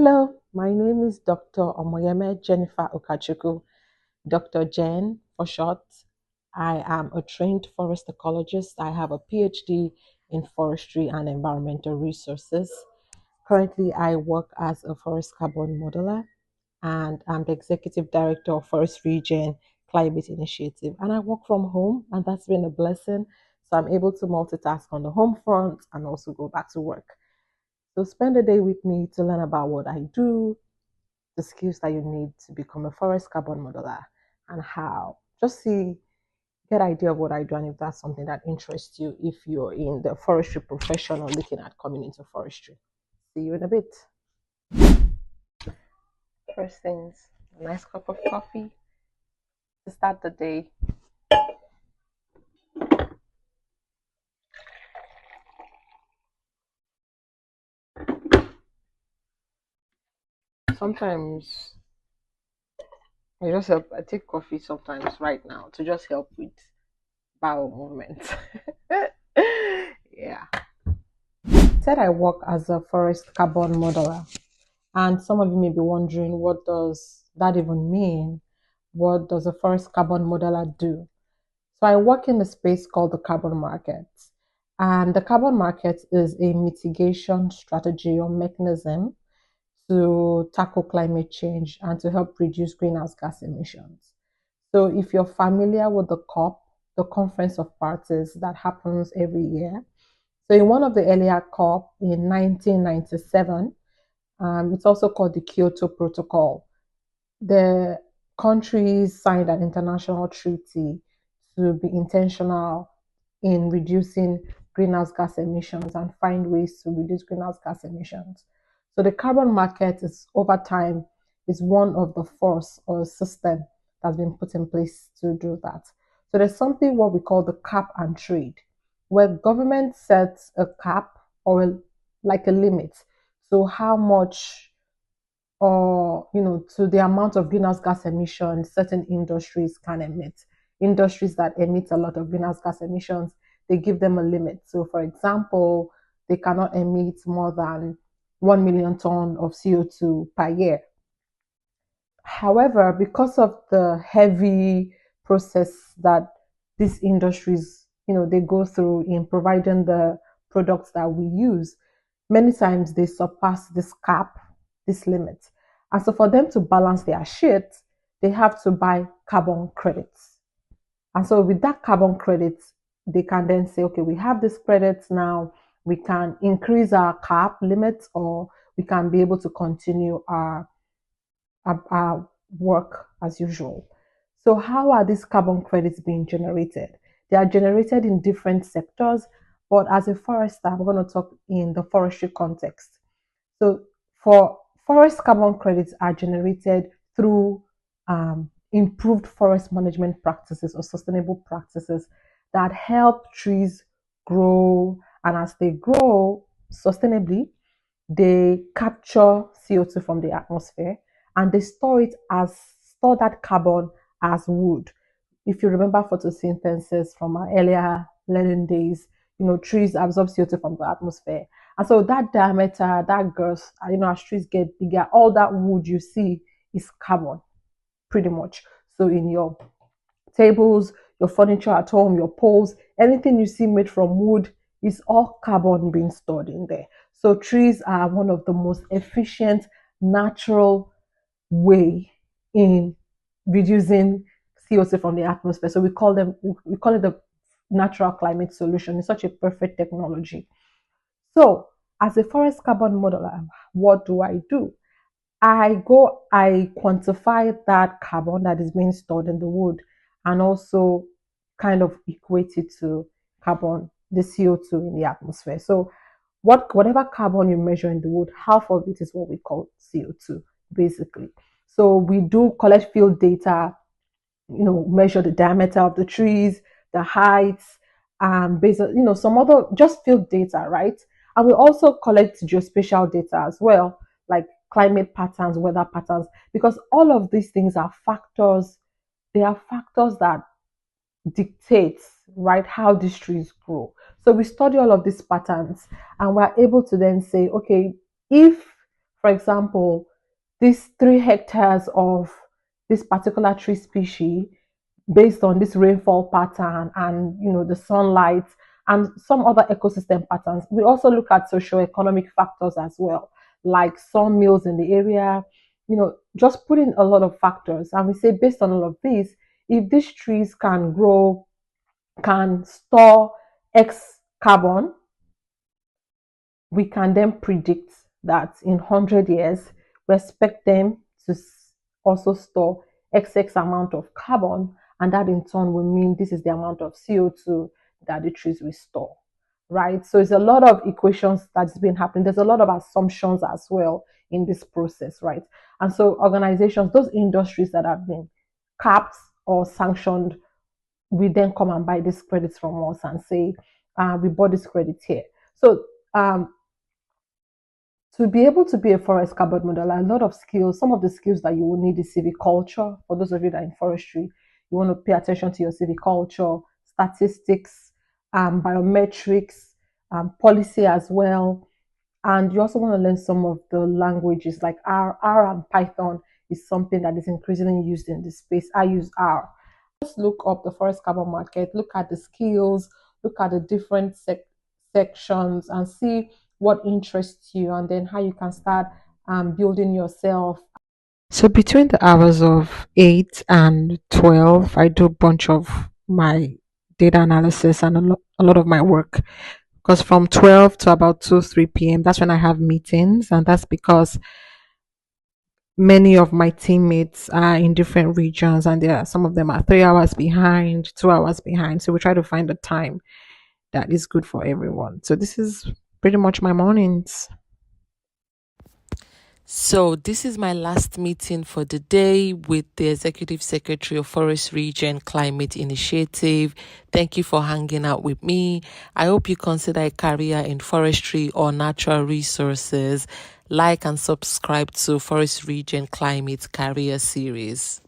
Hello, my name is Dr. Omoyeme Jennifer Okachuku, Dr. Jen for short. I am a trained forest ecologist. I have a PhD in forestry and environmental resources. Currently, I work as a forest carbon modeler and I'm the executive director of Forest Region Climate Initiative. And I work from home, and that's been a blessing. So I'm able to multitask on the home front and also go back to work. So spend a day with me to learn about what I do, the skills that you need to become a forest carbon modeler, and how. Just get idea of what I do, and if that's something that interests you, if you're in the forestry profession or looking at coming into forestry. See you in a bit. First things, a nice cup of coffee to start the day. Sometimes I take coffee sometimes right now to just help with bowel movements. Yeah. Said I work as a forest carbon modeler. And some of you may be wondering, what does that even mean? What does a forest carbon modeler do? So I work in the space called the carbon market. And the carbon market is a mitigation strategy or mechanism to tackle climate change and to help reduce greenhouse gas emissions. So if you're familiar with the COP, the Conference of Parties that happens every year, so in one of the earlier COP in 1997, it's also called the Kyoto Protocol. The countries signed an international treaty to be intentional in reducing greenhouse gas emissions and find ways to reduce greenhouse gas emissions. So the carbon market is over time is one of the force or system that's been put in place to do that. So there's something what we call the cap and trade, where government sets a cap or like a limit. So how much or to the amount of greenhouse gas emissions certain industries can emit. Industries that emit a lot of greenhouse gas emissions, they give them a limit. So for example, they cannot emit more than 1 million ton of CO2 per year. However, because of the heavy process that these industries, they go through in providing the products that we use, many times they surpass this cap, this limit. And so for them to balance their shit, they have to buy carbon credits. And so with that carbon credit, they can then say, okay, we have this credits now, we can increase our cap limits, or we can be able to continue our work as usual. So how are these carbon credits being generated? They are generated in different sectors, but as a forester, I'm going to talk in the forestry context. So for forest carbon credits are generated through improved forest management practices or sustainable practices that help trees grow, and as they grow sustainably, they capture CO2 from the atmosphere and they store that carbon as wood. If you remember photosynthesis from our earlier learning days, trees absorb CO2 from the atmosphere. And so that diameter, that girth, as trees get bigger, all that wood you see is carbon, pretty much. So in your tables, your furniture at home, your poles, anything you see made from wood is all carbon being stored in there. So trees are one of the most efficient natural way in reducing CO2 from the atmosphere. So we call it the natural climate solution. It's such a perfect technology. So as a forest carbon modeler, what do? I quantify that carbon that is being stored in the wood and also kind of equate it to carbon, the CO2 in the atmosphere. So whatever carbon you measure in the wood, half of it is what we call CO2, basically. So we do collect field data, measure the diameter of the trees, the heights, based on, some other just field data, right? And we also collect geospatial data as well, like climate patterns, weather patterns, because all of these things are factors. They are factors that dictate, right, how these trees grow. So we study all of these patterns and we're able to then say, okay, if, For example, these 3 hectares of this particular tree species based on this rainfall pattern and the sunlight and some other ecosystem patterns. We also look at socioeconomic factors as well, like sawmills in the area, just put in a lot of factors. And we say based on all of this, if these trees can grow, can store X carbon, we can then predict that in 100 years, we expect them to also store XX amount of carbon, and that in turn will mean this is the amount of CO2 that the trees will store, right? So it's a lot of equations that's been happening. There's a lot of assumptions as well in this process, right? And so organizations, those industries that have been capped or sanctioned, we then come and buy these credits from us and say, we bought this credit here. So to be able to be a forest carbon modeler, a lot of skills, some of the skills that you will need is culture. For those of you that are in forestry, you want to pay attention to your culture, statistics, biometrics, policy as well. And you also want to learn some of the languages like R and Python is something that is increasingly used in this space. I use R. Just look up the forest carbon market, look at the skills, look at the different sections and see what interests you and then how you can start building yourself. So between the hours of 8 and 12, I do a bunch of my data analysis and a lot of my work. Because from 12 to about 2, 3 p.m., that's when I have meetings. And that's because many of my teammates are in different regions and some of them are 3 hours behind, 2 hours behind. So we try to find a time that is good for everyone. So this is pretty much my mornings. So this is my last meeting for the day with the Executive Secretary of Forest Region Climate Initiative. Thank you for hanging out with me. I hope you consider a career in forestry or natural resources. Like and subscribe to Forest Region Climate Career Series.